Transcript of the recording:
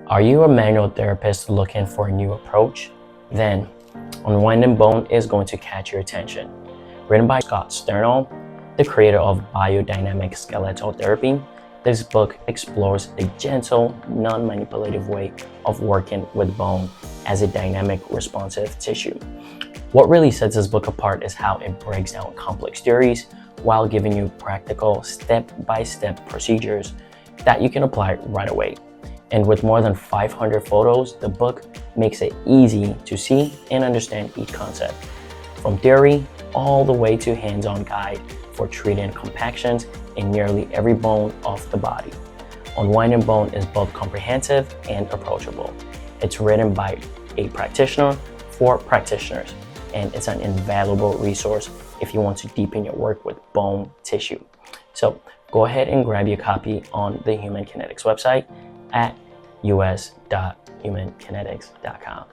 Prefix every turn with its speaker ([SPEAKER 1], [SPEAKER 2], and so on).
[SPEAKER 1] Are you a manual therapist looking for a new approach? Then Unwinding Bone is going to catch your attention. Written by Scott Sternthal, the creator of biodynamic skeletal therapy, this book explores the gentle, non-manipulative way of working with bone as a dynamic, responsive tissue. What really sets this book apart is how it breaks down complex theories while giving you practical step-by-step procedures that you can apply right away. And with more than 500 photos, the book makes it easy to see and understand each concept, from theory all the way to hands-on guide for treating compactions in nearly every bone of the body. Unwinding Bone is both comprehensive and approachable. It's written by a practitioner for practitioners, and it's an invaluable resource if you want to deepen your work with bone tissue. So go ahead and grab your copy on the Human Kinetics website at us.humankinetics.com.